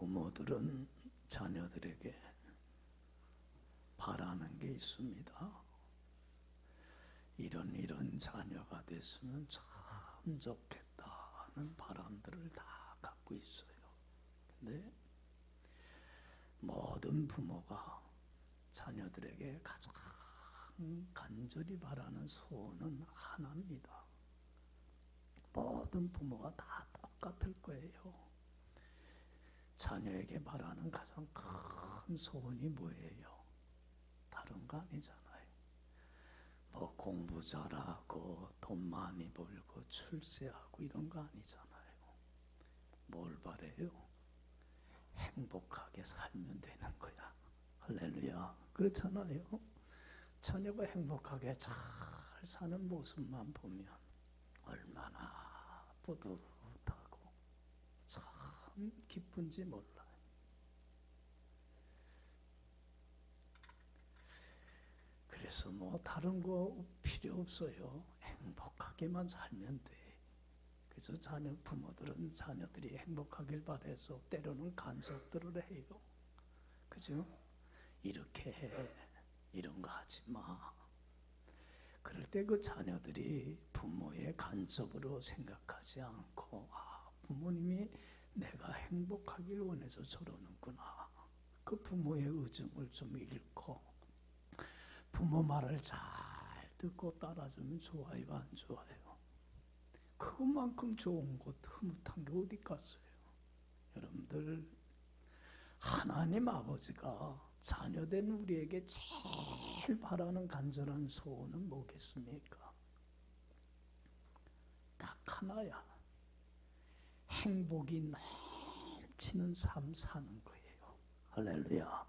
부모들은 자녀들에게 바라는 게 있습니다. 이런 자녀가 됐으면 참 좋겠다는 바람들을 다 갖고 있어요. 근데 모든 부모가 자녀들에게 가장 간절히 바라는 소원은 하나입니다. 모든 부모가 다 똑같을 거예요. 자녀에게 바라는 가장 큰 소원이 뭐예요? 다른 거 아니잖아요. 뭐 공부 잘하고 돈 많이 벌고 출세하고 이런 거 아니잖아요. 뭘 바래요? 행복하게 살면 되는 거야. 할렐루야. 그렇잖아요. 자녀가 행복하게 잘 사는 모습만 보면 얼마나 뿌듯하고 참 기쁜지 몰라요. 그래서 뭐 다른 거 필요 없어요. 행복하게만 살면 돼. 그래서 부모들은 자녀들이 행복하길 바라서 때로는 간섭들을 해요. 그죠? 이렇게 해. 이런 거 하지 마. 그럴 때 그 자녀들이 부모의 간섭으로 생각하지 않고 부모님이 내가 행복하길 원해서 저러는구나. 그 부모의 의중을 좀 읽고 부모 말을 잘 듣고 따라주면 좋아요, 안 좋아요? 그것만큼 좋은 것, 흐뭇한 게 어디 갔어요? 여러분들, 하나님 아버지가 자녀된 우리에게 제일 바라는 간절한 소원은 뭐겠습니까? 딱 하나야. 행복이 넘치는 삶 사는 거예요. 할렐루야.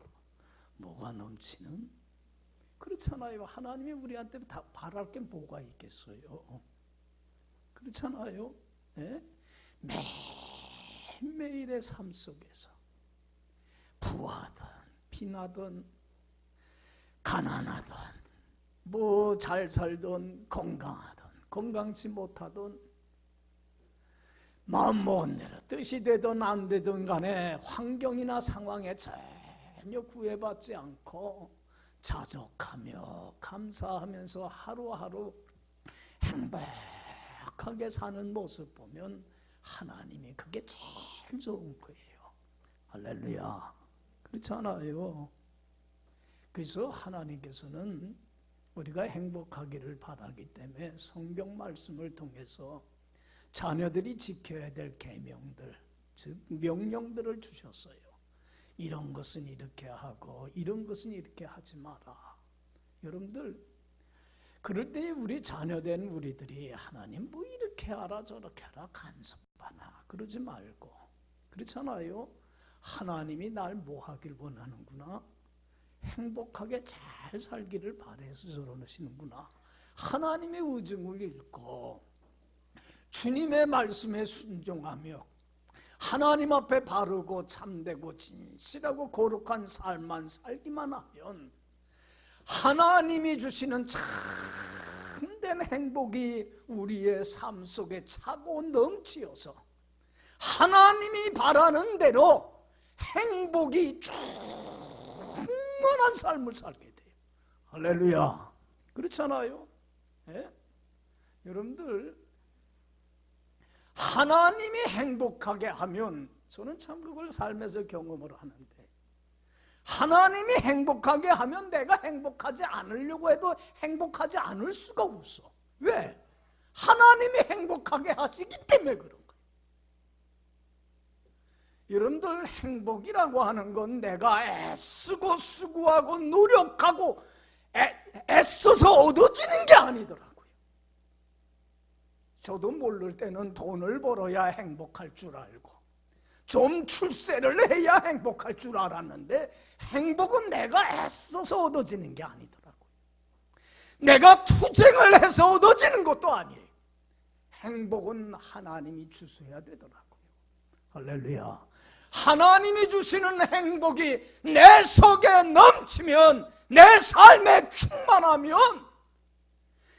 뭐가 넘치는? 그렇잖아요. 하나님이 우리한테 다 바랄 게 뭐가 있겠어요? 그렇잖아요. 네? 매일매일의 삶 속에서 부하든 빈하든 가난하든 뭐 잘 살든 건강하든 건강치 못하든 마음 먹은 대로 뜻이 되든 안 되든 간에 환경이나 상황에 전혀 구애받지 않고 자족하며 감사하면서 하루하루 행복하게 사는 모습 보면 하나님이 그게 제일 좋은 거예요. 할렐루야. 그렇잖아요. 그래서 하나님께서는 우리가 행복하기를 바라기 때문에 성경 말씀을 통해서 자녀들이 지켜야 될 계명들, 즉 명령들을 주셨어요. 이런 것은 이렇게 하고 이런 것은 이렇게 하지 마라. 여러분들, 그럴 때 우리 자녀된 우리들이 하나님 뭐 이렇게 하라 저렇게 하라 간섭하나 그러지 말고, 그렇잖아요. 하나님이 날 뭐 하길 원하는구나, 행복하게 잘 살기를 바라서 저러시는구나, 하나님의 의중을 읽고 주님의 말씀에 순종하며 하나님 앞에 바르고 참되고 진실하고 거룩한 삶만 살기만 하면 하나님이 주시는 참된 행복이 우리의 삶 속에 차고 넘치어서 하나님이 바라는 대로 행복이 충만한 삶을 살게 돼요. 할렐루야. 그렇잖아요. 예? 여러분들, 하나님이 행복하게 하면, 저는 참 그걸 삶에서 경험을 하는데, 하나님이 행복하게 하면 내가 행복하지 않으려고 해도 행복하지 않을 수가 없어. 왜? 하나님이 행복하게 하시기 때문에 그런 거예요. 여러분들, 행복이라고 하는 건 내가 애쓰고 수고하고 노력하고 애써서 얻어지는 게 아니더라고요. 저도 모를 때는 돈을 벌어야 행복할 줄 알고 좀 출세를 해야 행복할 줄 알았는데, 행복은 내가 애써서 얻어지는 게 아니더라고요. 내가 투쟁을 해서 얻어지는 것도 아니에요. 행복은 하나님이 주셔야 되더라고요. 할렐루야. 하나님이 주시는 행복이 내 속에 넘치면, 내 삶에 충만하면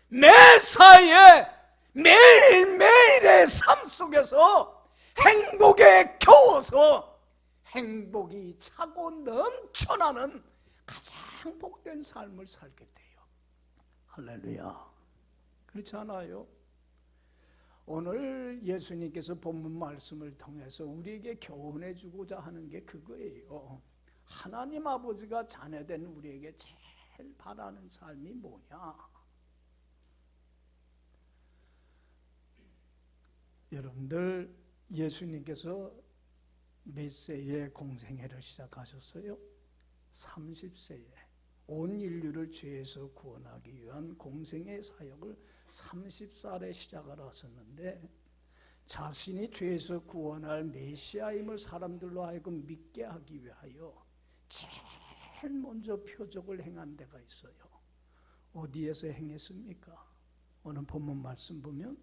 매사에 매일매일의 삶 속에서 행복에 겨워서 행복이 차고 넘쳐나는 가장 복된 삶을 살게 돼요. 할렐루야. 그렇지 않아요? 오늘 예수님께서 본문 말씀을 통해서 우리에게 교훈해 주고자 하는 게 그거예요. 하나님 아버지가 자녀된 우리에게 제일 바라는 삶이 뭐냐? 여러분들, 예수님께서 몇 세에 공생애를 시작하셨어요? 30세에 온 인류를 죄에서 구원하기 위한 공생애 사역을 30살에 시작을 하셨는데, 자신이 죄에서 구원할 메시아임을 사람들로 하여금 믿게 하기 위하여 제일 먼저 표적을 행한 데가 있어요. 어디에서 행했습니까? 오늘 본문 말씀 보면,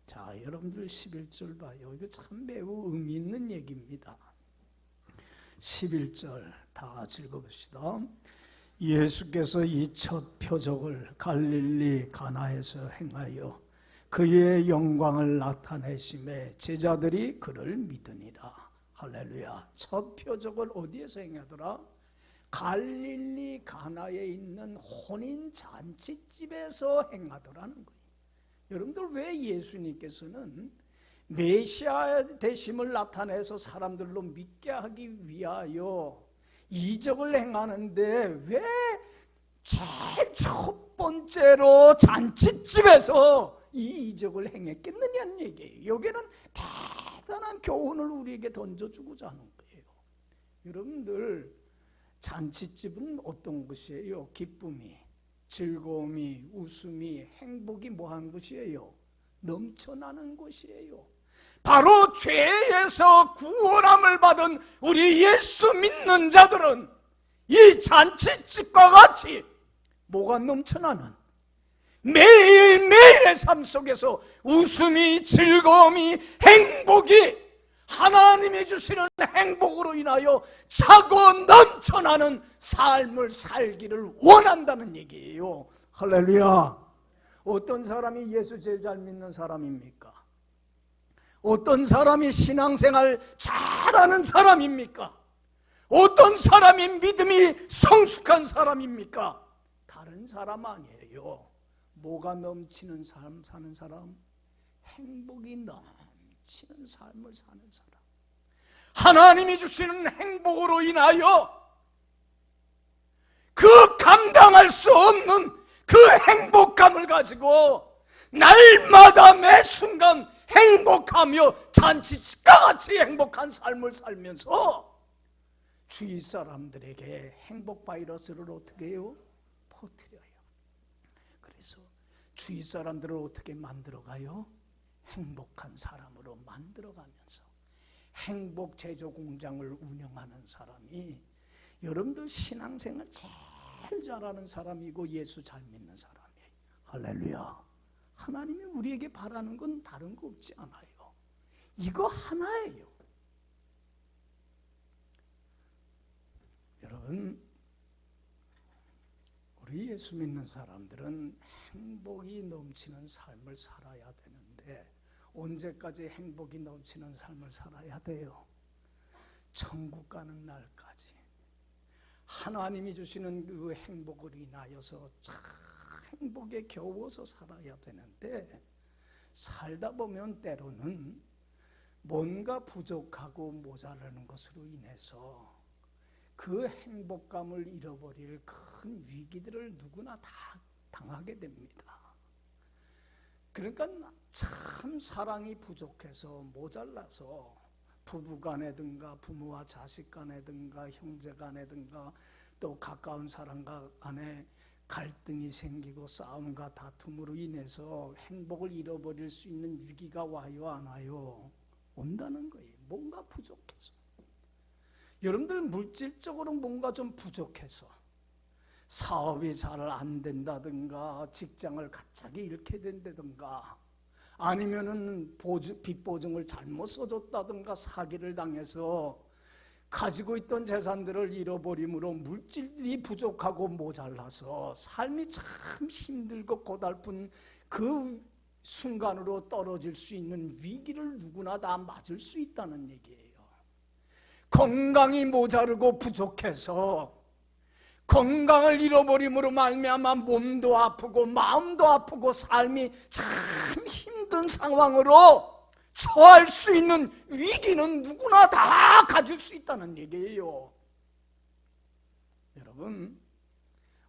자, 여러분들 11절 봐요. 이거 참 매우 의미 있는 얘기입니다. 11절 다 같이 읽어봅시다. 예수께서 이 첫 표적을 갈릴리 가나에서 행하여 그의 영광을 나타내심에 제자들이 그를 믿으니라. 할렐루야. 첫 표적을 어디에서 행하더라? 갈릴리 가나에 있는 혼인 잔치집에서 행하더라는 거예요. 여러분들, 왜 예수님께서는 메시아 되심을 나타내서 사람들로 믿게 하기 위하여 이적을 행하는데 왜 제일 첫 번째로 잔치집에서 이 이적을 행했겠느냐는 얘기예요. 여기는 대단한 교훈을 우리에게 던져주고자 하는 거예요. 여러분들, 잔치집은 어떤 것이에요? 기쁨이, 즐거움이, 웃음이, 행복이 뭐한 것이에요? 넘쳐나는 것이에요. 바로 죄에서 구원함을 받은 우리 예수 믿는 자들은 이 잔치집과 같이 뭐가 넘쳐나는, 매일매일의 삶 속에서 웃음이, 즐거움이, 행복이 하나님이 주시는 행복으로 인하여 차고 넘쳐나는 삶을 살기를 원한다는 얘기예요. 할렐루야. 어떤 사람이 예수 제일 잘 믿는 사람입니까? 어떤 사람이 신앙생활 잘하는 사람입니까? 어떤 사람이 믿음이 성숙한 사람입니까? 다른 사람 아니에요. 뭐가 넘치는 삶 사는 사람? 행복이 넘치는 삶을 사는 사람. 하나님이 주시는 행복으로 인하여 그 감당할 수 없는 그 행복감을 가지고 날마다 매 순간 행복하며 잔치집과 같이 행복한 삶을 살면서 주위 사람들에게 행복 바이러스를 어떻게 해요? 퍼뜨려요. 그래서 주위 사람들을 어떻게 만들어가요? 행복한 사람으로 만들어가면서 행복 제조 공장을 운영하는 사람이 여러분들 신앙생활 제일 잘하는 사람이고 예수 잘 믿는 사람이에요. 할렐루야. 하나님이 우리에게 바라는 건 다른 거 없지 않아요. 이거 하나예요. 여러분, 우리 예수 믿는 사람들은 행복이 넘치는 삶을 살아야 되는데 언제까지 행복이 넘치는 삶을 살아야 돼요? 천국 가는 날까지. 하나님이 주시는 그 행복을 인하여서 참 행복에 겨워서 살아야 되는데 살다 보면 때로는 뭔가 부족하고 모자라는 것으로 인해서 그 행복감을 잃어버릴 큰 위기들을 누구나 다 당하게 됩니다. 그러니까 참 사랑이 부족해서 모자라서 부부간에든가 부모와 자식간에든가 형제간에든가 또 가까운 사람과 간에 갈등이 생기고 싸움과 다툼으로 인해서 행복을 잃어버릴 수 있는 위기가 와요, 안 와요? 온다는 거예요. 뭔가 부족해서. 여러분들 물질적으로 뭔가 좀 부족해서 사업이 잘 안 된다든가 직장을 갑자기 잃게 된다든가 아니면은 빚 보증을 잘못 써줬다든가 사기를 당해서 가지고 있던 재산들을 잃어버림으로 물질이 부족하고 모자라서 삶이 참 힘들고 고달픈 그 순간으로 떨어질 수 있는 위기를 누구나 다 맞을 수 있다는 얘기예요. 건강이 모자르고 부족해서 건강을 잃어버림으로 말미암아 몸도 아프고 마음도 아프고 삶이 참 힘든 상황으로 처할 수 있는 위기는 누구나 다 가질 수 있다는 얘기예요. 여러분,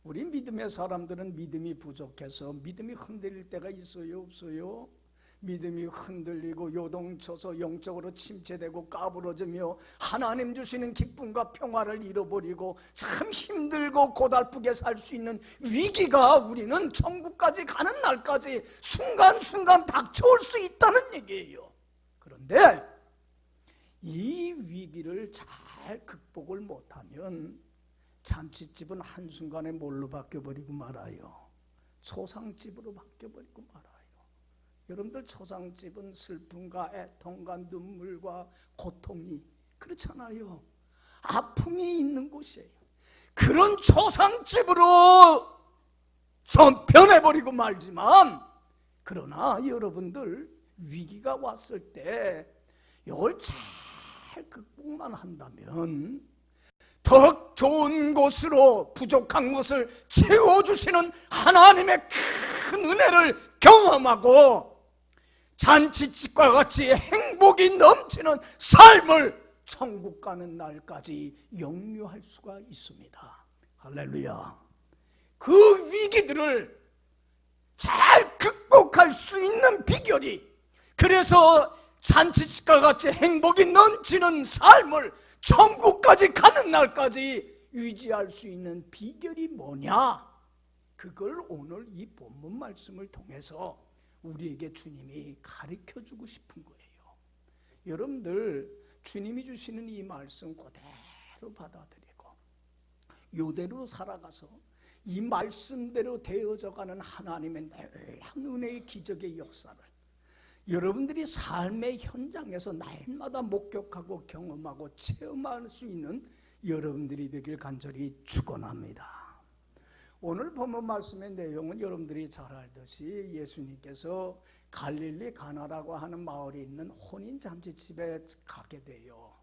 우리 믿음의 사람들은 믿음이 부족해서 믿음이 흔들릴 때가 있어요, 없어요? 믿음이 흔들리고 요동쳐서 영적으로 침체되고 까부러지며 하나님 주시는 기쁨과 평화를 잃어버리고 참 힘들고 고달프게 살 수 있는 위기가 우리는 천국까지 가는 날까지 순간순간 닥쳐올 수 있다는 얘기예요. 그런데 이 위기를 잘 극복을 못하면 잔치집은 한순간에 뭘로 바뀌어버리고 말아요? 초상집으로 바뀌어버리고 말아요. 여러분들, 초상집은 슬픔과 애통과 눈물과 고통이 그렇잖아요. 아픔이 있는 곳이에요. 그런 초상집으로 좀 변해버리고 말지만, 그러나 여러분들 위기가 왔을 때 이걸 잘 극복만 한다면 더 좋은 곳으로 부족한 것을 채워주시는 하나님의 큰 은혜를 경험하고 잔치집과 같이 행복이 넘치는 삶을 천국 가는 날까지 영유할 수가 있습니다. 할렐루야. 그 위기들을 잘 극복할 수 있는 비결이, 그래서 잔치집과 같이 행복이 넘치는 삶을 천국까지 가는 날까지 유지할 수 있는 비결이 뭐냐? 그걸 오늘 이 본문 말씀을 통해서 우리에게 주님이 가르쳐주고 싶은 거예요. 여러분들, 주님이 주시는 이 말씀 그대로 받아들이고 이대로 살아가서 이 말씀대로 되어져가는 하나님의 놀라운 은혜의 기적의 역사를 여러분들이 삶의 현장에서 날마다 목격하고 경험하고 체험할 수 있는 여러분들이 되길 간절히 축원합니다. 오늘 본문 말씀의 내용은 여러분들이 잘 알듯이 예수님께서 갈릴리 가나라고 하는 마을에 있는 혼인잔치집에 가게 돼요.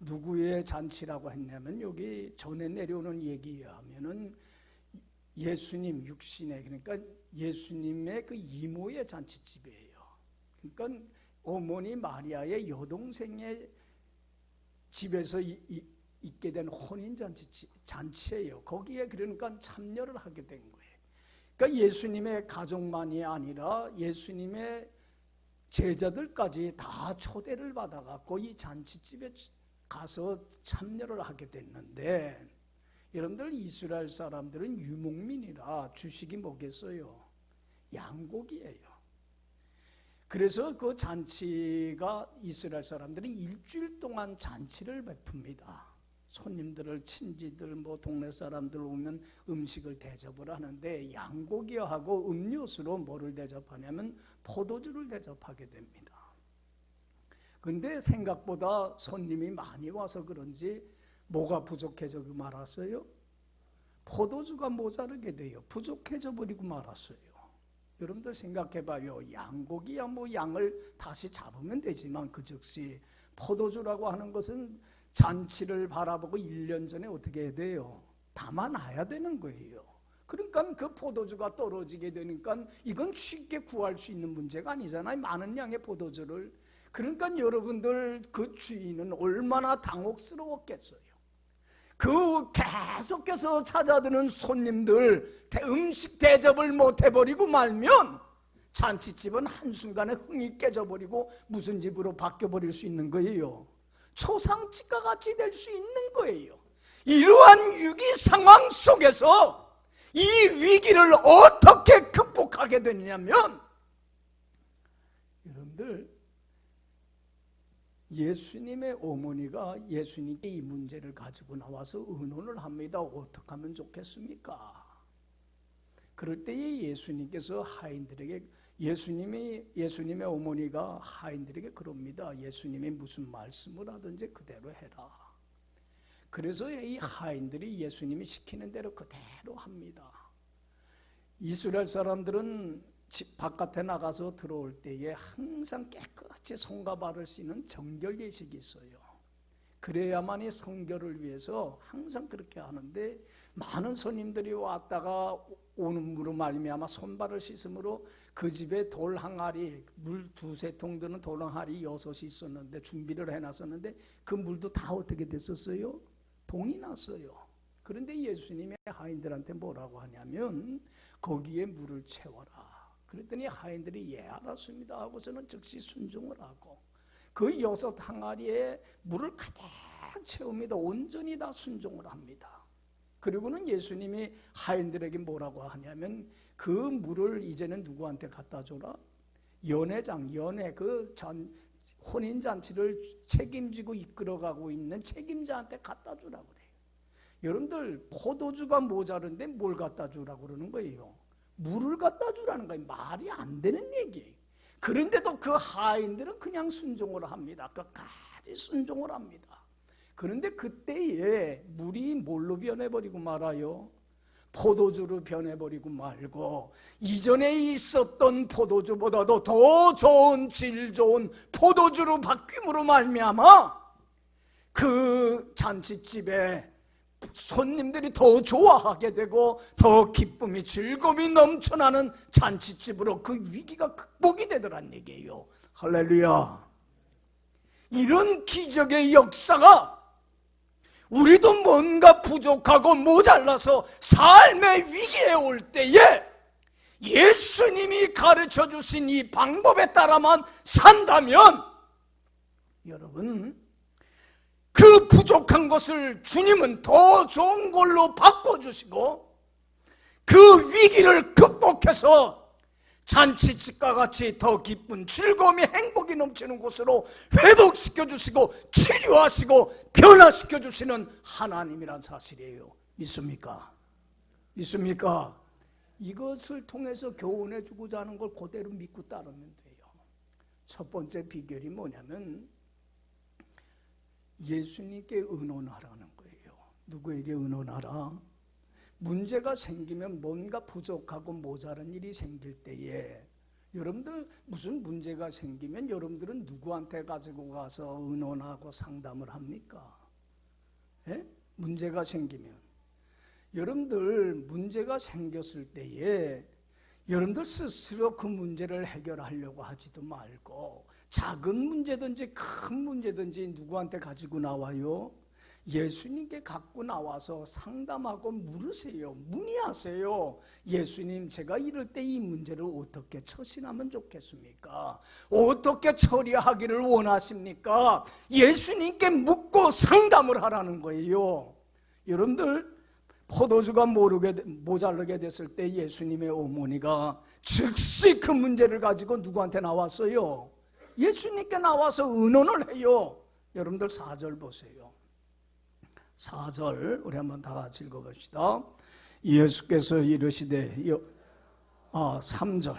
누구의 잔치라고 했냐면, 여기 전에 내려오는 얘기에 하면은 예수님 육신의, 그러니까 예수님의 그 이모의 잔치집이에요. 그러니까 어머니 마리아의 여동생의 집에서 있게 된 혼인잔치예요. 거기에 그러니까 참여를 하게 된 거예요. 그러니까 예수님의 가족만이 아니라 예수님의 제자들까지 다 초대를 받아갖고 이 잔치집에 가서 참여를 하게 됐는데, 여러분들, 이스라엘 사람들은 유목민이라 주식이 뭐겠어요? 양고기예요. 그래서 그 잔치가, 이스라엘 사람들은 일주일 동안 잔치를 베풉니다. 손님들을, 친지들, 동네 사람들 오면 음식을 대접을 하는데, 양고기하고 음료수로 뭐를 대접하냐면 포도주를 대접하게 됩니다. 근데 생각보다 손님이 많이 와서 그런지 뭐가 부족해져 말았어요? 포도주가 모자르게 돼요. 부족해져 버리고 말았어요. 여러분들 생각해봐요. 양고기야 양을 다시 잡으면 되지만 그 즉시 포도주라고 하는 것은 잔치를 바라보고 1년 전에 어떻게 해야 돼요? 담아놔야 되는 거예요. 그러니까 그 포도주가 떨어지게 되니까 이건 쉽게 구할 수 있는 문제가 아니잖아요. 많은 양의 포도주를. 그러니까 여러분들, 그 주인은 얼마나 당혹스러웠겠어요. 그 계속해서 찾아드는 손님들 음식 대접을 못해버리고 말면 잔치집은 한순간에 흥이 깨져버리고 무슨 집으로 바뀌어버릴 수 있는 거예요? 초상집과 같이 될 수 있는 거예요. 이러한 위기 상황 속에서 이 위기를 어떻게 극복하게 되느냐면, 여러분들, 예수님의 어머니가 예수님께 이 문제를 가지고 나와서 의논을 합니다. 어떻게 하면 좋겠습니까? 그럴 때에 예수님께서 하인들에게, 예수님의 어머니가 하인들에게 그럽니다. 예수님이 무슨 말씀을 하든지 그대로 해라. 그래서 이 하인들이 예수님이 시키는 대로 그대로 합니다. 이스라엘 사람들은 집 바깥에 나가서 들어올 때에 항상 깨끗이 손과 발을 씻는 정결 예식이 있어요. 그래야만이 성결을 위해서 항상 그렇게 하는데, 많은 손님들이 왔다가 오는 물로 말미암아 손발을 씻음으로 그 집에 돌 항아리, 물 2-3통 드는 돌 항아리 6이 있었는데, 준비를 해놨었는데 그 물도 다 어떻게 됐었어요? 동이 났어요. 그런데 예수님이 하인들한테 뭐라고 하냐면 거기에 물을 채워라. 그랬더니 하인들이 예 알았습니다 하고서는 즉시 순종을 하고 그 6 항아리에 물을 가득 채웁니다. 온전히 다 순종을 합니다. 그리고는 예수님이 하인들에게 뭐라고 하냐면 그 물을 이제는 누구한테 갖다 줘라? 연회 그 혼인잔치를 책임지고 이끌어가고 있는 책임자한테 갖다 주라고 그래요. 여러분들, 포도주가 모자른데 뭘 갖다 주라고 그러는 거예요? 물을 갖다 주라는 거예요. 말이 안 되는 얘기예요. 그런데도 그 하인들은 그냥 순종을 합니다. 끝까지 순종을 합니다. 그런데 그때에 물이 뭘로 변해버리고 말아요? 포도주로 변해버리고 말고 이전에 있었던 포도주보다도 더 좋은 질 좋은 포도주로 바뀜으로 말미암아 그 잔치집에 손님들이 더 좋아하게 되고 더 기쁨이 즐거움이 넘쳐나는 잔치집으로 그 위기가 극복이 되더란 얘기예요. 할렐루야. 이런 기적의 역사가 우리도 뭔가 부족하고 모자라서 삶의 위기에 올 때에 예수님이 가르쳐 주신 이 방법에 따라만 산다면 여러분, 그 부족한 것을 주님은 더 좋은 걸로 바꿔주시고 그 위기를 극복해서 잔치집과 같이 더 기쁜 즐거움이 행복이 넘치는 곳으로 회복시켜 주시고 치료하시고 변화시켜 주시는 하나님이란 사실이에요. 믿습니까? 믿습니까? 이것을 통해서 교훈해 주고자 하는 걸 그대로 믿고 따르면 돼요. 첫 번째 비결이 뭐냐면 예수님께 의논하라는 거예요. 누구에게 의논하라? 문제가 생기면 뭔가 부족하고 모자란 일이 생길 때에 여러분들 무슨 문제가 생기면 여러분들은 누구한테 가지고 가서 의논하고 상담을 합니까? 예? 문제가 생기면 여러분들 문제가 생겼을 때에 여러분들 스스로 그 문제를 해결하려고 하지도 말고 작은 문제든지 큰 문제든지 누구한테 가지고 나와요? 예수님께 갖고 나와서 상담하고 물으세요. 문의하세요. 예수님, 제가 이럴 때 이 문제를 어떻게 처신하면 좋겠습니까? 어떻게 처리하기를 원하십니까? 예수님께 묻고 상담을 하라는 거예요. 여러분들, 포도주가 모자르게 됐을 때 예수님의 어머니가 즉시 그 문제를 가지고 누구한테 나왔어요? 예수님께 나와서 의논을 해요. 여러분들 4절 보세요. 4절 우리 한번 다 같이 읽어봅시다. 예수께서 이르시되 3절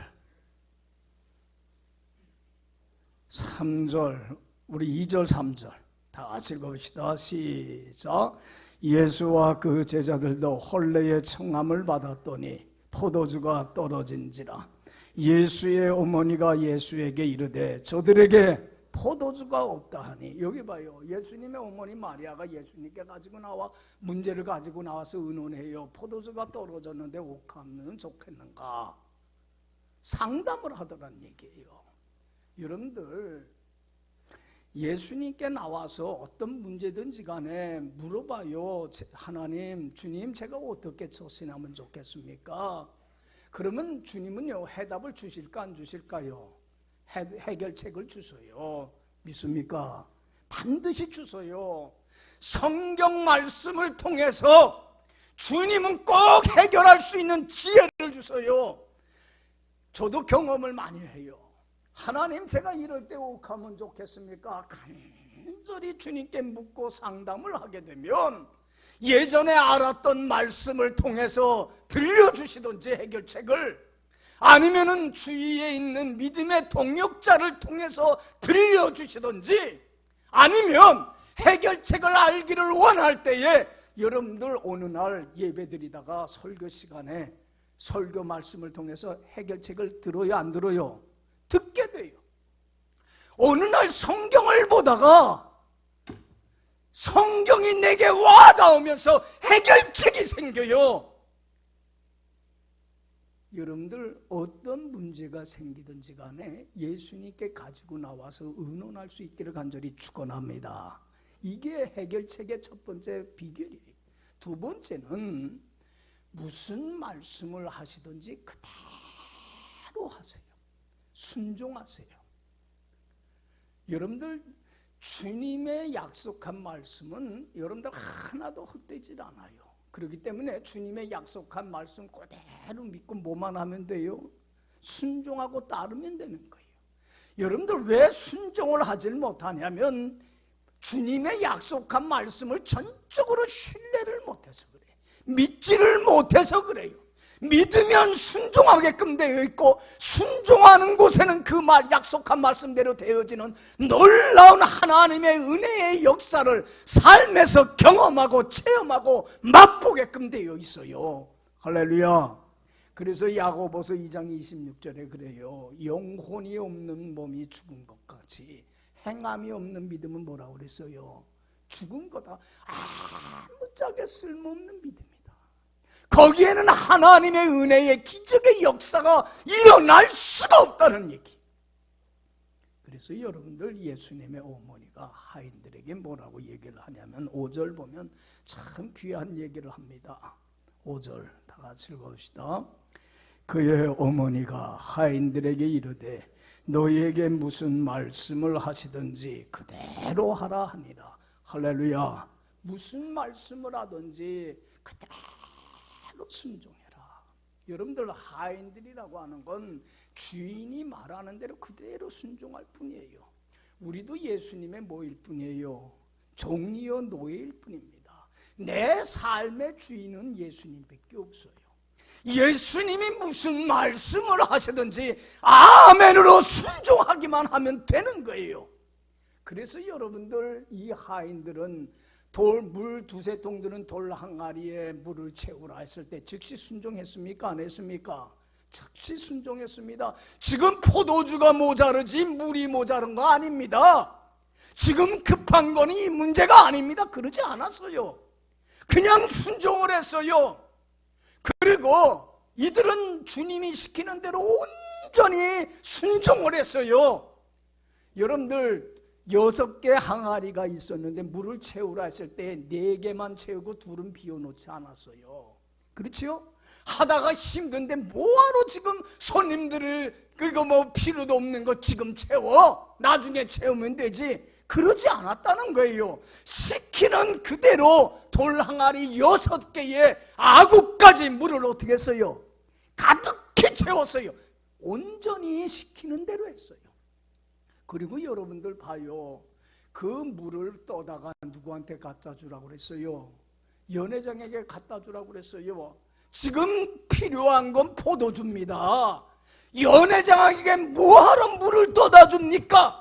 우리 2절 3절 다 같이 읽어봅시다. 시작. 예수와 그 제자들도 혼례의 청함을 받았더니 포도주가 떨어진지라. 예수의 어머니가 예수에게 이르되 저들에게 포도주가 없다 하니. 여기 봐요. 예수님의 어머니 마리아가 예수님께 가지고 나와 문제를 가지고 나와서 의논해요. 포도주가 떨어졌는데 어떡하면 좋겠는가? 상담을 하더란 얘기예요. 여러분들, 예수님께 나와서 어떤 문제든지 간에 물어봐요. 하나님, 주님, 제가 어떻게 처신하면 좋겠습니까? 그러면 주님은요, 해답을 주실까 안 주실까요? 해결책을 주세요. 믿습니까? 반드시 주세요. 성경 말씀을 통해서 주님은 꼭 해결할 수 있는 지혜를 주세요. 저도 경험을 많이 해요. 하나님, 제가 이럴 때 어떡하면 좋겠습니까? 간절히 주님께 묻고 상담을 하게 되면 예전에 알았던 말씀을 통해서 들려주시든지 해결책을, 아니면은 주위에 있는 믿음의 동역자를 통해서 들려주시든지, 아니면 해결책을 알기를 원할 때에 여러분들 어느 날 예배드리다가 설교 시간에 설교 말씀을 통해서 해결책을 들어요, 안 들어요? 듣게 돼요. 어느 날 성경을 보다가 성경이 내게 와닿으면서 해결책이 생겨요. 여러분들 어떤 문제가 생기든지 간에 예수님께 가지고 나와서 의논할 수 있기를 간절히 축원합니다. 이게 해결책의 첫 번째 비결이에요. 두 번째는 무슨 말씀을 하시든지 그대로 하세요. 순종하세요. 여러분들 주님의 약속한 말씀은 여러분들 하나도 헛되질 않아요. 그렇기 때문에 주님의 약속한 말씀 그대로 믿고 뭐만 하면 돼요? 순종하고 따르면 되는 거예요. 여러분들 왜 순종을 하질 못하냐면 주님의 약속한 말씀을 전적으로 신뢰를 못해서 그래요. 믿지를 못해서 그래요. 믿으면 순종하게끔 되어 있고 순종하는 곳에는 그 약속한 말씀대로 되어지는 놀라운 하나님의 은혜의 역사를 삶에서 경험하고 체험하고 맛보게끔 되어 있어요. 할렐루야. 그래서 야고보서 2장 26절에 그래요. 영혼이 없는 몸이 죽은 것 같이 행함이 없는 믿음은 뭐라고 그랬어요? 죽은 거다. 아무짝에 쓸모없는 믿음이다. 거기에는 하나님의 은혜의 기적의 역사가 일어날 수가 없다는 얘기. 그래서 여러분들 예수님의 어머니가 하인들에게 뭐라고 얘기를 하냐면 5절 보면 참 귀한 얘기를 합니다. 5절 다 같이 읽어봅시다. 그의 어머니가 하인들에게 이르되 너희에게 무슨 말씀을 하시든지 그대로 하라 하니라. 할렐루야. 무슨 말씀을 하든지 그대로 순종해라. 여러분들 하인들이라고 하는 건 주인이 말하는 대로 그대로 순종할 뿐이에요. 우리도 예수님의 뭐일 뿐이에요? 종이요 노예일 뿐입니다. 내 삶의 주인은 예수님밖에 없어요. 예수님이 무슨 말씀을 하시든지 아멘으로 순종하기만 하면 되는 거예요. 그래서 여러분들 이 하인들은 물 두세 통 드는 돌 항아리에 물을 채우라 했을 때 즉시 순종했습니까? 안 했습니까? 즉시 순종했습니다. 지금 포도주가 모자르지 물이 모자른 거 아닙니다. 지금 급한 건 이 문제가 아닙니다. 그러지 않았어요. 그냥 순종을 했어요. 그리고 이들은 주님이 시키는 대로 온전히 순종을 했어요. 여러분들 6개 항아리가 있었는데 물을 채우라 했을 때 4개만 채우고 2은 비워놓지 않았어요. 그렇죠? 하다가 힘든데 뭐하러 지금 손님들을 그거 뭐 필요도 없는 거 지금 채워? 나중에 채우면 되지. 그러지 않았다는 거예요. 시키는 그대로 돌 항아리 6개에 9가지 물을 어떻게 했어요? 가득히 채웠어요. 온전히 시키는 대로 했어요. 그리고 여러분들 봐요. 그 물을 떠다가 누구한테 갖다 주라고 그랬어요? 연회장에게 갖다 주라고 그랬어요. 지금 필요한 건 포도주입니다. 연회장에게 뭐하러 물을 떠다 줍니까?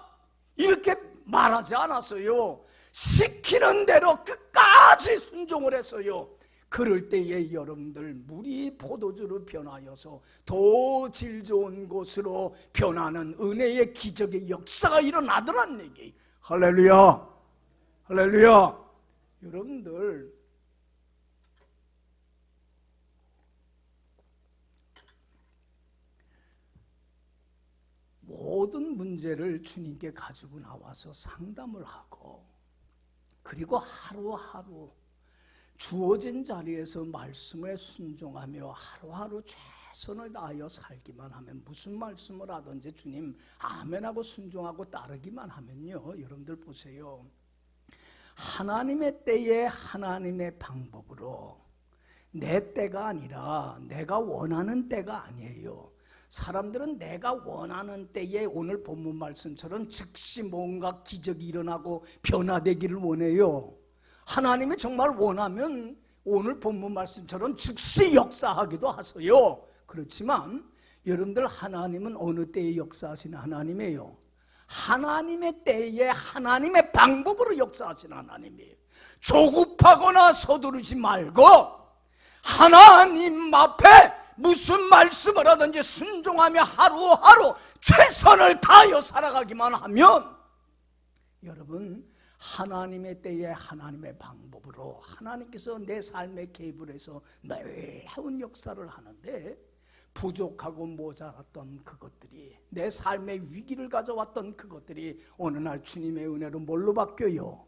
이렇게 말하지 않았어요. 시키는 대로 끝까지 순종을 했어요. 그럴 때에 여러분들 물이 포도주로 변하여서 더 질 좋은 곳으로 변하는 은혜의 기적의 역사가 일어나더란 얘기. 할렐루야. 할렐루야. 여러분들 모든 문제를 주님께 가지고 나와서 상담을 하고 그리고 하루하루 주어진 자리에서 말씀에 순종하며 하루하루 최선을 다하여 살기만 하면 무슨 말씀을 하든지 주님 아멘하고 순종하고 따르기만 하면요. 여러분들 보세요. 하나님의 때에 하나님의 방법으로 내 때가 아니라 내가 원하는 때가 아니에요. 사람들은 내가 원하는 때에 오늘 본문 말씀처럼 즉시 뭔가 기적이 일어나고 변화되기를 원해요. 하나님이 정말 원하면 오늘 본문 말씀처럼 즉시 역사하기도 하세요. 그렇지만 여러분들 하나님은 어느 때에 역사하시는 하나님이에요? 하나님의 때에 하나님의 방법으로 역사하시는 하나님이에요. 조급하거나 서두르지 말고 하나님 앞에 무슨 말씀을 하든지 순종하며 하루하루 최선을 다하여 살아가기만 하면 여러분 하나님의 때에 하나님의 방법으로 하나님께서 내 삶에 개입을 해서 놀라운 역사를 하는데, 부족하고 모자랐던 그것들이, 내 삶의 위기를 가져왔던 그것들이 어느 날 주님의 은혜로 뭘로 바뀌어요?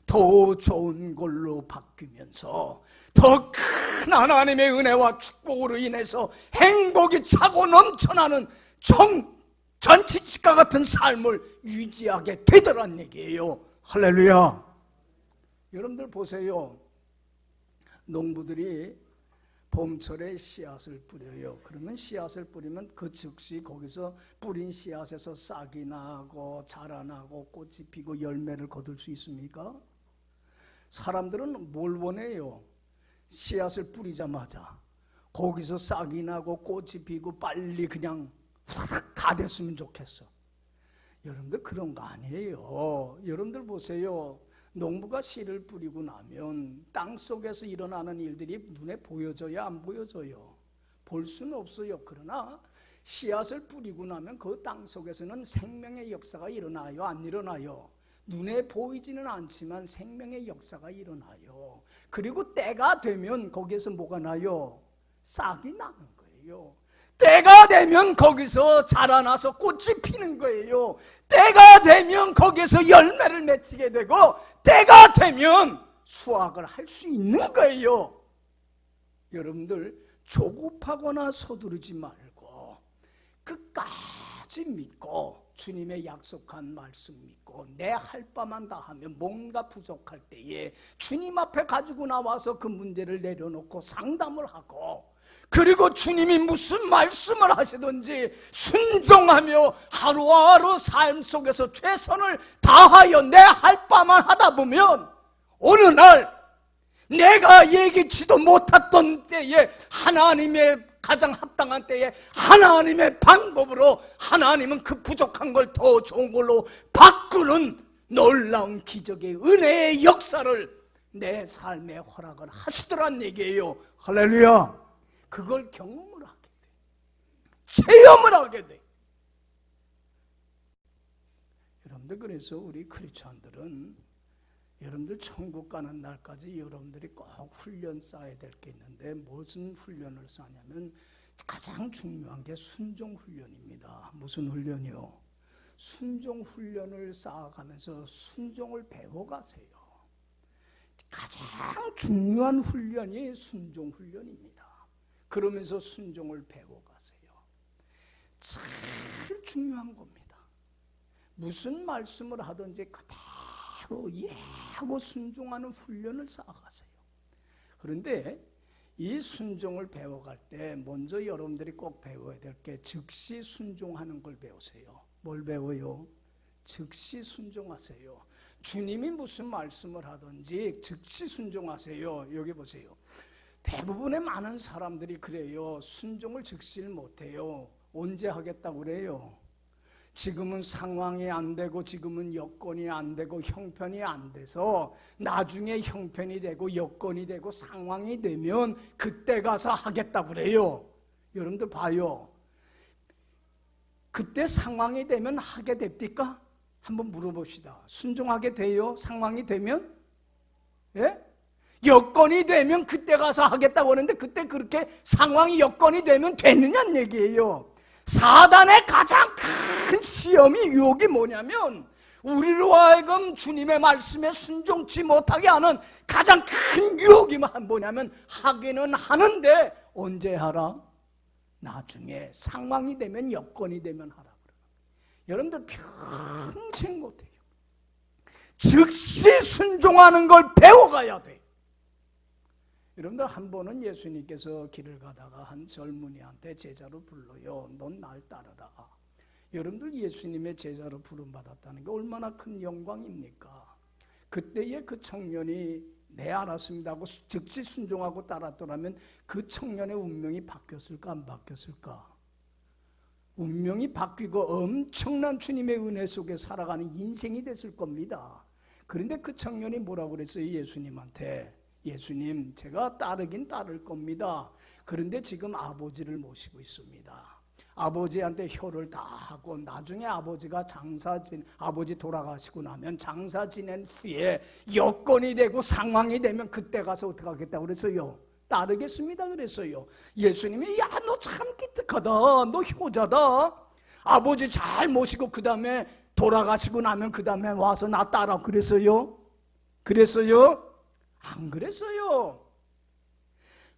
더 좋은 걸로 바뀌면서 더 큰 하나님의 은혜와 축복으로 인해서 행복이 차고 넘쳐나는 전치집과 같은 삶을 유지하게 되더란 얘기예요. 할렐루야. 여러분들 보세요. 농부들이 봄철에 씨앗을 뿌려요. 그러면 씨앗을 뿌리면 그 즉시 거기서 뿌린 씨앗에서 싹이 나고 자라나고 꽃이 피고 열매를 거둘 수 있습니까? 사람들은 뭘 원해요? 씨앗을 뿌리자마자 거기서 싹이 나고 꽃이 피고 빨리 그냥 후다닥 다 됐으면 좋겠어. 여러분들 그런 거 아니에요. 여러분들 보세요. 농부가 씨를 뿌리고 나면 땅속에서 일어나는 일들이 눈에 보여져야 안 보여져요? 볼 수는 없어요. 그러나 씨앗을 뿌리고 나면 그 땅속에서는 생명의 역사가 일어나요? 안 일어나요? 눈에 보이지는 않지만 생명의 역사가 일어나요. 그리고 때가 되면 거기에서 뭐가 나요? 싹이 나는 거예요. 때가 되면 거기서 자라나서 꽃이 피는 거예요. 때가 되면 거기에서 열매를 맺히게 되고, 때가 되면 수확을 할 수 있는 거예요. 여러분들 조급하거나 서두르지 말고 끝까지 믿고 주님의 약속한 말씀 믿고 내 할 바만 다 하면, 뭔가 부족할 때에 주님 앞에 가지고 나와서 그 문제를 내려놓고 상담을 하고, 그리고 주님이 무슨 말씀을 하시든지 순종하며 하루하루 삶 속에서 최선을 다하여 내 할 바만 하다 보면, 어느 날 내가 예기치도 못했던 때에 하나님의 가장 합당한 때에 하나님의 방법으로 하나님은 그 부족한 걸 더 좋은 걸로 바꾸는 놀라운 기적의 은혜의 역사를 내 삶에 허락을 하시더란 얘기예요. 할렐루야. 그걸 경험을 하게 돼. 체험을 하게 돼. 여러분들, 그래서 우리 크리스찬들은 여러분들 천국 가는 날까지 여러분들이 꼭 훈련 쌓아야 될 게 있는데, 무슨 훈련을 쌓냐면 가장 중요한 게 순종 훈련입니다. 무슨 훈련이요? 순종 훈련을 쌓아가면서 순종을 배워가세요. 가장 중요한 훈련이 순종 훈련입니다. 그러면서 순종을 배워가세요. 제일 중요한 겁니다. 무슨 말씀을 하든지 그대로 이해하고 순종하는 훈련을 쌓아가세요. 그런데 이 순종을 배워갈 때 먼저 여러분들이 꼭 배워야 될 게 즉시 순종하는 걸 배우세요. 뭘 배워요? 즉시 순종하세요. 주님이 무슨 말씀을 하든지 즉시 순종하세요. 여기 보세요. 대부분의 많은 사람들이 그래요. 순종을 즉시를 못해요. 언제 하겠다고 그래요? 지금은 상황이 안 되고, 지금은 여건이 안 되고, 형편이 안 돼서 나중에 형편이 되고 여건이 되고 상황이 되면 그때 가서 하겠다고 그래요. 여러분들 봐요. 그때 상황이 되면 하게 됩니까? 한번 물어봅시다. 순종하게 돼요? 상황이 되면? 예? 여건이 되면 그때 가서 하겠다고 하는데, 그때 그렇게 상황이 여건이 되면 되느냐는 얘기예요. 사단의 가장 큰 시험이, 유혹이 뭐냐면, 우리로 하여금 주님의 말씀에 순종치 못하게 하는 가장 큰 유혹이 뭐냐면, 하기는 하는데 언제 하라? 나중에 상황이 되면, 여건이 되면 하라. 여러분들 평생 못해요. 즉시 순종하는 걸 배워가야 돼. 여러분들, 한 번은 예수님께서 길을 가다가 한 젊은이한테 제자로 불러요. 넌 날 따르라. 여러분들, 예수님의 제자로 부름받았다는 게 얼마나 큰 영광입니까? 그때의 그 청년이 네 알았습니다 하고 즉시 순종하고 따랐더라면 그 청년의 운명이 바뀌었을까 안 바뀌었을까? 운명이 바뀌고 엄청난 주님의 은혜 속에 살아가는 인생이 됐을 겁니다. 그런데 그 청년이 뭐라고 그랬어요? 예수님한테. 예수님, 제가 따르긴 따를 겁니다. 그런데 지금 아버지를 모시고 있습니다. 아버지한테 효를 다 하고 나중에 아버지 돌아가시고 나면 장사 지낸 후에 여건이 되고 상황이 되면 그때 가서 어떻게 하겠다고 그랬어요? 따르겠습니다 그랬어요. 예수님이 야, 너 참 기특하다, 너 효자다, 아버지 잘 모시고 그 다음에 돌아가시고 나면 그 다음에 와서 나 따라 그랬어요? 그랬어요? 안 그랬어요.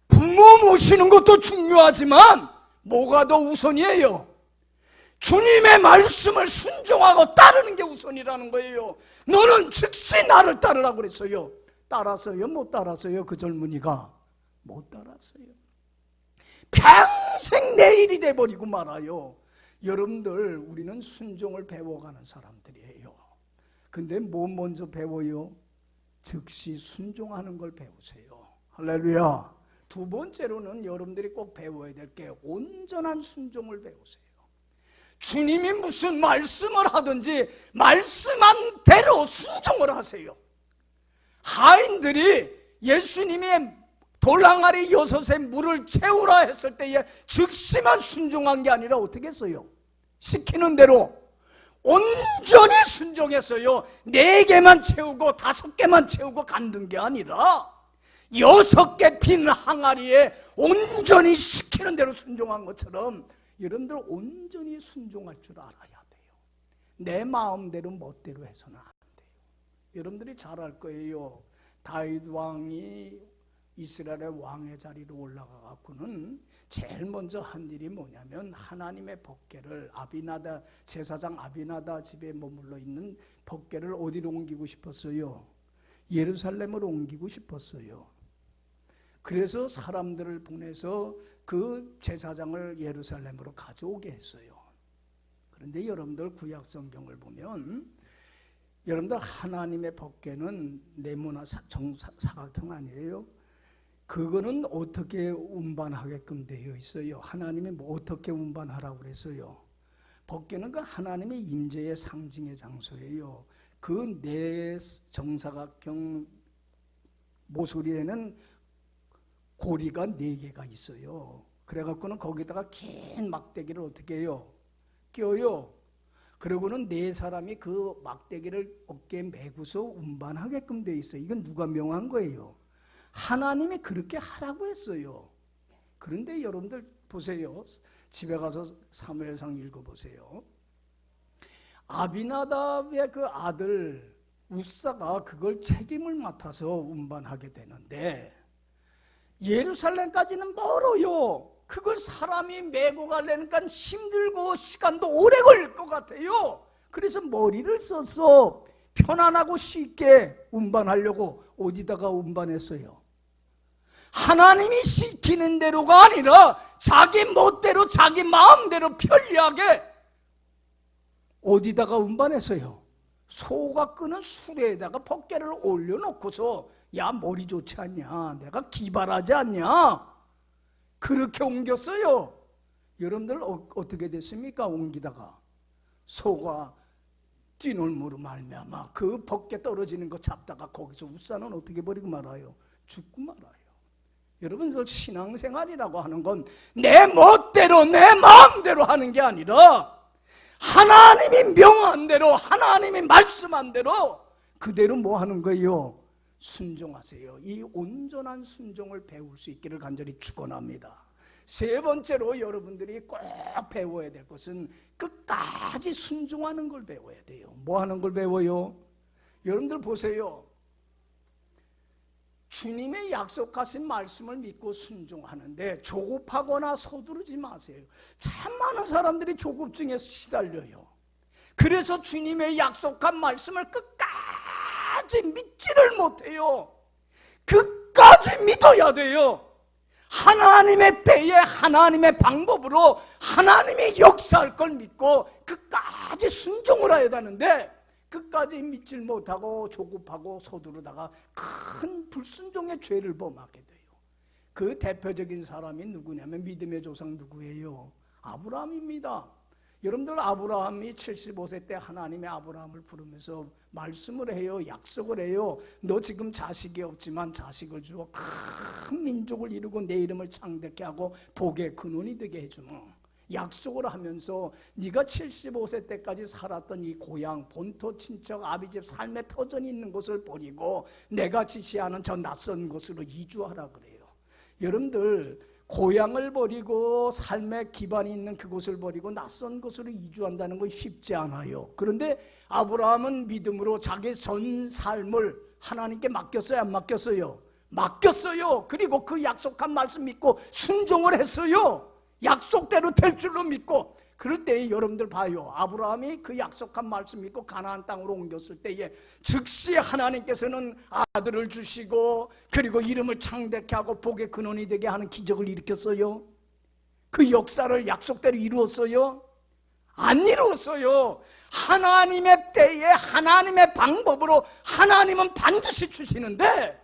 부모 모시는 것도 중요하지만 뭐가 더 우선이에요? 주님의 말씀을 순종하고 따르는 게 우선이라는 거예요. 너는 즉시 나를 따르라고 그랬어요. 따랐어요? 못 따랐어요? 그 젊은이가 못 따랐어요. 평생 내일이 돼버리고 말아요. 여러분들, 우리는 순종을 배워가는 사람들이에요. 근데 뭐 먼저 배워요? 즉시 순종하는 걸 배우세요. 할렐루야. 두 번째로는 여러분들이 꼭 배워야 될 게 온전한 순종을 배우세요. 주님이 무슨 말씀을 하든지 말씀한 대로 순종을 하세요. 하인들이 예수님이 돌항아리 6에 물을 채우라 했을 때에 즉시만 순종한 게 아니라 어떻게 했어요? 시키는 대로 온전히 순종했어요. 4개만 채우고 5개만 채우고 간둔 게 아니라 6개 빈 항아리에 온전히 시키는 대로 순종한 것처럼 여러분들 온전히 순종할 줄 알아야 돼요. 내 마음대로 멋대로 해서는 안 돼요. 여러분들이 잘 알 거예요. 다윗 왕이 이스라엘의 왕의 자리로 올라가 갖고는 제일 먼저 한 일이 뭐냐면 하나님의 법궤를 제사장 아비나다 집에 머물러 있는 법궤를 어디로 옮기고 싶었어요? 예루살렘으로 옮기고 싶었어요. 그래서 사람들을 보내서 그 제사장을 예루살렘으로 가져오게 했어요. 그런데 여러분들 구약 성경을 보면 여러분들 하나님의 법궤는 네모나 사각형 아니에요? 그거는 어떻게 운반하게끔 되어 있어요? 하나님이 뭐 어떻게 운반하라고 그랬어요? 법궤는 그 하나님의 임재의 상징의 장소예요. 그 네 정사각형 모서리에는 고리가 4개가 있어요. 그래갖고는 거기다가 긴 막대기를 어떻게 해요? 껴요. 그리고는 4사람이 그 막대기를 어깨에 메고서 운반하게끔 돼 있어요. 이건 누가 명한 거예요? 하나님이 그렇게 하라고 했어요. 그런데 여러분들 보세요. 집에 가서 사무엘상 읽어보세요. 아비나답의 그 아들 우사가 그걸 책임을 맡아서 운반하게 되는데 예루살렘까지는 멀어요. 그걸 사람이 메고 가려니까 힘들고 시간도 오래 걸릴 것 같아요. 그래서 머리를 써서 편안하고 쉽게 운반하려고 어디다가 운반했어요? 하나님이 시키는 대로가 아니라 자기 멋대로 자기 마음대로 편리하게 어디다가 운반했어요? 소가 끄는 수레에다가 법궤를 올려놓고서 야, 머리 좋지 않냐? 내가 기발하지 않냐? 그렇게 옮겼어요. 여러분들 어떻게 됐습니까? 옮기다가 소가 뛰놀므로 말미암아 그 법궤 떨어지는 거 잡다가 거기서 우사는 어떻게 버리고 말아요? 죽고 말아요. 여러분, 신앙생활이라고 하는 건 내 멋대로 내 마음대로 하는 게 아니라 하나님이 명한 대로 하나님이 말씀한 대로 그대로 뭐 하는 거예요? 순종하세요. 이 온전한 순종을 배울 수 있기를 간절히 축원합니다. 세 번째로 여러분들이 꼭 배워야 될 것은 끝까지 순종하는 걸 배워야 돼요. 뭐 하는 걸 배워요? 여러분들 보세요. 주님의 약속하신 말씀을 믿고 순종하는데 조급하거나 서두르지 마세요. 참 많은 사람들이 조급증에 시달려요. 그래서 주님의 약속한 말씀을 끝까지 믿지를 못해요. 끝까지 믿어야 돼요. 하나님의 때에 하나님의 방법으로 하나님이 역사할 걸 믿고 끝까지 순종을 해야 되는데 끝까지 믿질 못하고 조급하고 서두르다가 큰 불순종의 죄를 범하게 돼요. 그 대표적인 사람이 누구냐면 믿음의 조상 누구예요? 아브라함입니다. 여러분들, 아브라함이 75세 때 하나님의 아브라함을 부르면서 말씀을 해요. 약속을 해요. 너 지금 자식이 없지만 자식을 주어 큰 민족을 이루고 내 이름을 창대케 하고 복의 근원이 되게 해주며 약속을 하면서 네가 75세 때까지 살았던 이 고향, 본토, 친척, 아비집 삶의 터전이 있는 곳을 버리고 내가 지시하는 저 낯선 곳으로 이주하라 그래요. 여러분들 고향을 버리고 삶의 기반이 있는 그곳을 버리고 낯선 곳으로 이주한다는 건 쉽지 않아요. 그런데 아브라함은 믿음으로 자기 전 삶을 하나님께 맡겼어요, 안 맡겼어요? 맡겼어요. 그리고 그 약속한 말씀 믿고 순종을 했어요. 약속대로 될 줄로 믿고. 그럴 때에 여러분들 봐요. 아브라함이 그 약속한 말씀 믿고 가나안 땅으로 옮겼을 때에 즉시 하나님께서는 아들을 주시고 그리고 이름을 창대케 하고 복의 근원이 되게 하는 기적을 일으켰어요. 그 역사를 약속대로 이루었어요? 안 이루었어요. 하나님의 때에 하나님의 방법으로 하나님은 반드시 주시는데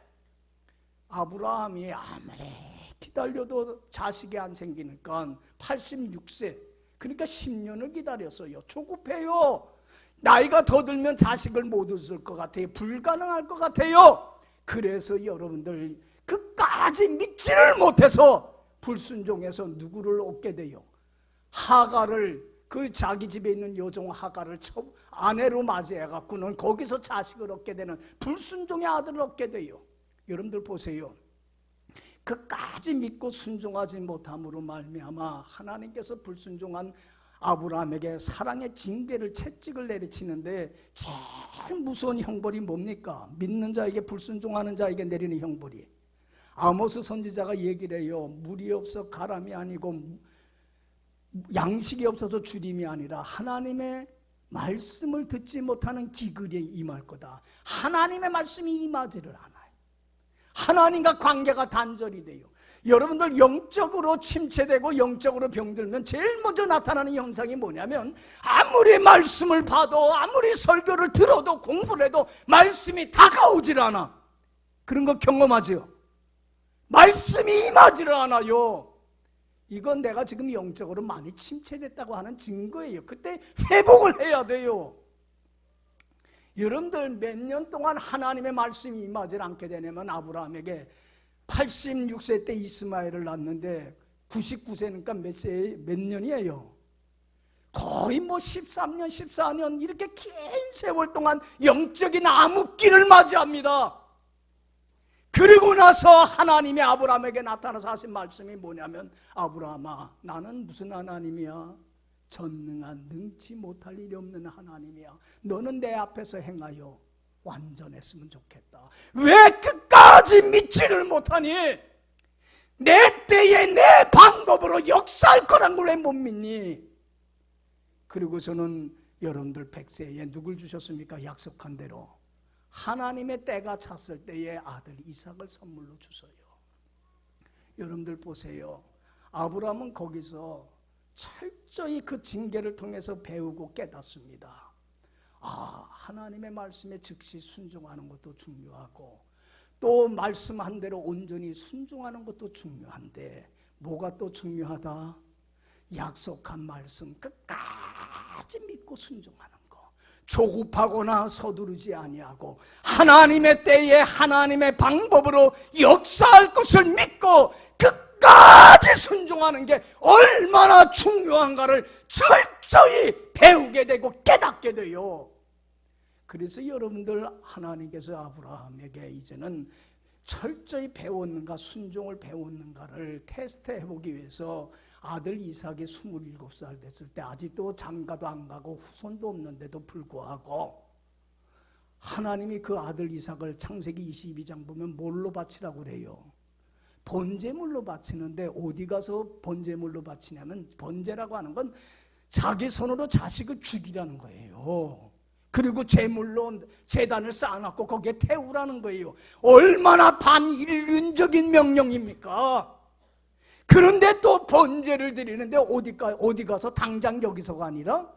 아브라함이 아무리 기다려도 자식이 안 생기니까 86세, 그러니까 10년을 기다렸어요. 조급해요. 나이가 더 들면 자식을 못 얻을 것 같아요. 불가능할 것 같아요. 그래서 여러분들 끝까지 믿지를 못해서 불순종해서 누구를 얻게 돼요? 하갈을, 그 자기 집에 있는 여종 하갈을 아내로 맞이해갖고는 거기서 자식을 얻게 되는 불순종의 아들을 얻게 돼요. 여러분들 보세요. 끝까지 믿고 순종하지 못함으로 말미암아 하나님께서 불순종한 아브라함에게 사랑의 징계를 채찍을 내리치는데 제일 무서운 형벌이 뭡니까? 믿는 자에게 불순종하는 자에게 내리는 형벌이. 아모스 선지자가 얘기를 해요. 물이 없어 가람이 아니고 양식이 없어서 주림이 아니라 하나님의 말씀을 듣지 못하는 기근에 임할 거다. 하나님의 말씀이 임하지를 않아요. 하나님과 관계가 단절이 돼요. 여러분들 영적으로 침체되고 영적으로 병들면 제일 먼저 나타나는 현상이 뭐냐면 아무리 말씀을 봐도 아무리 설교를 들어도 공부를 해도 말씀이 다가오질 않아. 그런 거 경험하죠? 말씀이 임하지를 않아요. 이건 내가 지금 영적으로 많이 침체됐다고 하는 증거예요. 그때 회복을 해야 돼요. 여러분들 몇 년 동안 하나님의 말씀이 임하지 않게 되냐면 아브라함에게 86세 때 이스마엘을 낳는데 99세니까 몇 년이에요? 거의 13년, 14년 이렇게 긴 세월 동안 영적인 암흑기를 맞이합니다. 그리고 나서 하나님이 아브라함에게 나타나서 하신 말씀이 뭐냐면 아브라함아, 나는 무슨 하나님이야? 전능한 능치 못할 일이 없는 하나님이야. 너는 내 앞에서 행하여 완전했으면 좋겠다. 왜 끝까지 믿지를 못하니? 내 때에 내 방법으로 역사할 거란 걸 왜 못 믿니? 그리고 저는 여러분들 100세에 누굴 주셨습니까? 약속한 대로 하나님의 때가 찼을 때에 아들 이삭을 선물로 주세요. 여러분들 보세요. 아브라함은 거기서 철저히 그 징계를 통해서 배우고 깨닫습니다. 하나님의 말씀에 즉시 순종하는 것도 중요하고 또 말씀한 대로 온전히 순종하는 것도 중요한데 뭐가 또 중요하다? 약속한 말씀 끝까지 믿고 순종하는 거. 조급하거나 서두르지 아니하고 하나님의 때에 하나님의 방법으로 역사할 것을 믿고 끝까지 순종하는 게 얼마나 중요한가를 철저히 배우게 되고 깨닫게 돼요. 그래서 여러분들 하나님께서 아브라함에게 이제는 철저히 배웠는가 순종을 배웠는가를 테스트해보기 위해서 아들 이삭이 27살 됐을 때 아직도 장가도 안 가고 후손도 없는데도 불구하고 하나님이 그 아들 이삭을 창세기 22장 보면 뭘로 바치라고 그래요? 번제물로 바치는데 어디 가서 번제물로 바치냐면 번제라고 하는 건 자기 손으로 자식을 죽이라는 거예요. 그리고 제물로 제단을 쌓아놓고 거기에 태우라는 거예요. 얼마나 반인륜적인 명령입니까? 그런데 또 번제를 드리는데 어디 가서 당장 여기서가 아니라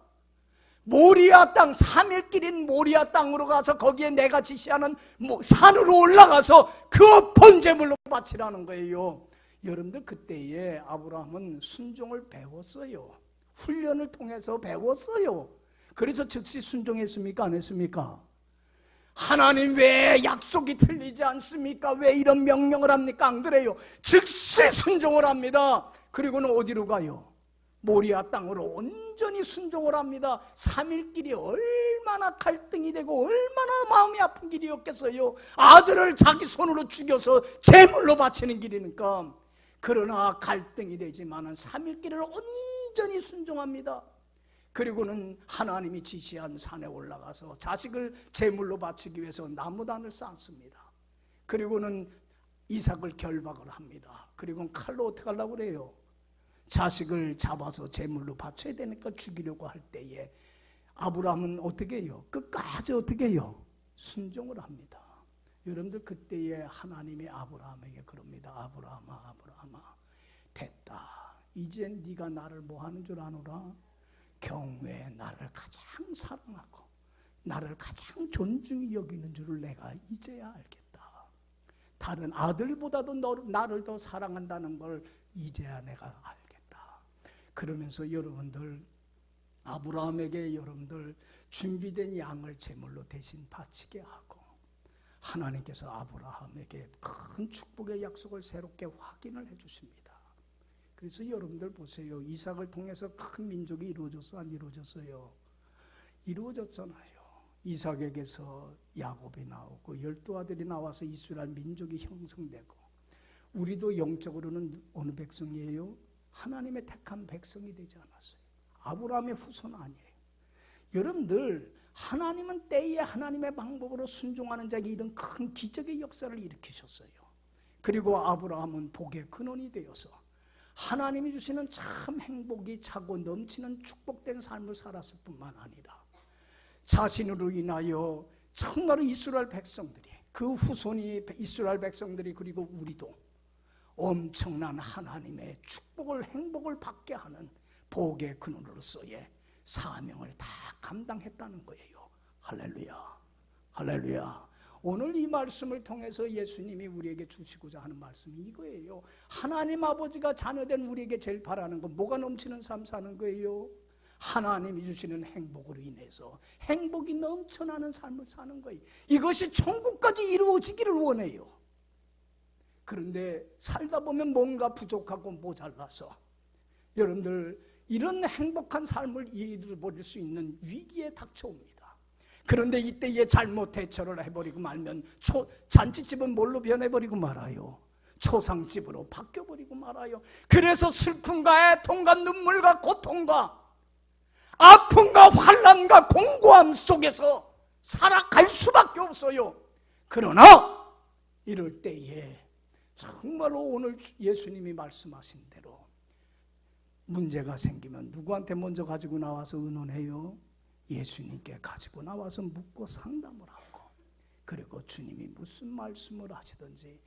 모리아 땅, 3일 길인 모리아 땅으로 가서 거기에 내가 지시하는 산으로 올라가서 그 번제물로 바치라는 거예요. 여러분들 그때에 아브라함은 순종을 배웠어요. 훈련을 통해서 배웠어요. 그래서 즉시 순종했습니까? 안 했습니까? 하나님 왜 약속이 틀리지 않습니까? 왜 이런 명령을 합니까? 안 그래요? 즉시 순종을 합니다. 그리고는 어디로 가요? 모리아 땅으로 온전히 순종을 합니다. 3일 길이 얼마나 갈등이 되고 얼마나 마음이 아픈 길이었겠어요. 아들을 자기 손으로 죽여서 제물로 바치는 길이니까. 그러나 갈등이 되지만은 3일 길을 온전히 순종합니다. 그리고는 하나님이 지시한 산에 올라가서 자식을 제물로 바치기 위해서 나무단을 쌓습니다. 그리고는 이삭을 결박을 합니다. 그리고 칼로 어떻게 하려고 그래요? 자식을 잡아서 제물로 바쳐야 되니까 죽이려고 할 때에 아브라함은 어떻게 해요? 끝까지 어떻게 해요? 순종을 합니다. 여러분들 그때에 하나님이 아브라함에게 그럽니다. 아브라함아, 아브라함아, 됐다. 이제 네가 나를 뭐 하는 줄 아노라? 경외에 나를 가장 사랑하고 나를 가장 존중히 여기는 줄을 내가 이제야 알겠다. 다른 아들보다도 나를 더 사랑한다는 걸 이제야 내가 알겠다. 그러면서 여러분들 아브라함에게 여러분들 준비된 양을 제물로 대신 바치게 하고 하나님께서 아브라함에게 큰 축복의 약속을 새롭게 확인을 해 주십니다. 그래서 여러분들 보세요. 이삭을 통해서 큰 민족이 이루어졌어? 안 이루어졌어요? 이루어졌잖아요. 이삭에게서 야곱이 나오고 12아들이 나와서 이스라엘 민족이 형성되고 우리도 영적으로는 어느 백성이에요? 하나님의 택한 백성이 되지 않았어요. 아브라함의 후손 아니에요. 여러분들 하나님은 때에 하나님의 방법으로 순종하는 자에게 이런 큰 기적의 역사를 일으키셨어요. 그리고 아브라함은 복의 근원이 되어서 하나님이 주시는 참 행복이 차고 넘치는 축복된 삶을 살았을 뿐만 아니라 자신으로 인하여 정말로 이스라엘 백성들이 그 후손이 이스라엘 백성들이 그리고 우리도 엄청난 하나님의 축복을 행복을 받게 하는 복의 근원으로서의 사명을 다 감당했다는 거예요. 할렐루야, 할렐루야. 오늘 이 말씀을 통해서 예수님이 우리에게 주시고자 하는 말씀이 이거예요. 하나님 아버지가 자녀된 우리에게 제일 바라는 건 뭐가 넘치는 삶 사는 거예요? 하나님이 주시는 행복으로 인해서 행복이 넘쳐나는 삶을 사는 거예요. 이것이 천국까지 이루어지기를 원해요. 그런데 살다 보면 뭔가 부족하고 모자라서 여러분들 이런 행복한 삶을 이루어버릴 수 있는 위기에 닥쳐옵니다. 그런데 이때에 잘못 대처를 해버리고 말면 잔치집은 뭘로 변해버리고 말아요? 초상집으로 바뀌어버리고 말아요. 그래서 슬픔과 애통과 눈물과 고통과 아픔과 환난과 공고함 속에서 살아갈 수밖에 없어요. 그러나 이럴 때에 정말로 오늘 예수님이 말씀하신 대로 문제가 생기면 누구한테 먼저 가지고 나와서 의논해요? 예수님께 가지고 나와서 묻고 상담을 하고 그리고 주님이 무슨 말씀을 하시든지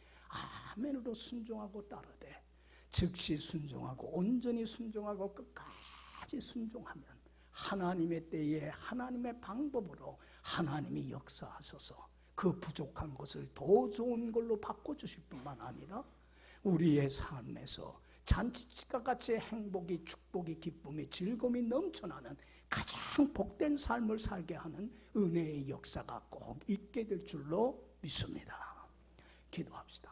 아멘으로 순종하고 따르되 즉시 순종하고 온전히 순종하고 끝까지 순종하면 하나님의 때에 하나님의 방법으로 하나님이 역사하셔서 그 부족한 것을 더 좋은 걸로 바꿔주실 뿐만 아니라 우리의 삶에서 잔치집과 같이 행복이 축복이 기쁨이 즐거움이 넘쳐나는 가장 복된 삶을 살게 하는 은혜의 역사가 꼭 있게 될 줄로 믿습니다. 기도합시다.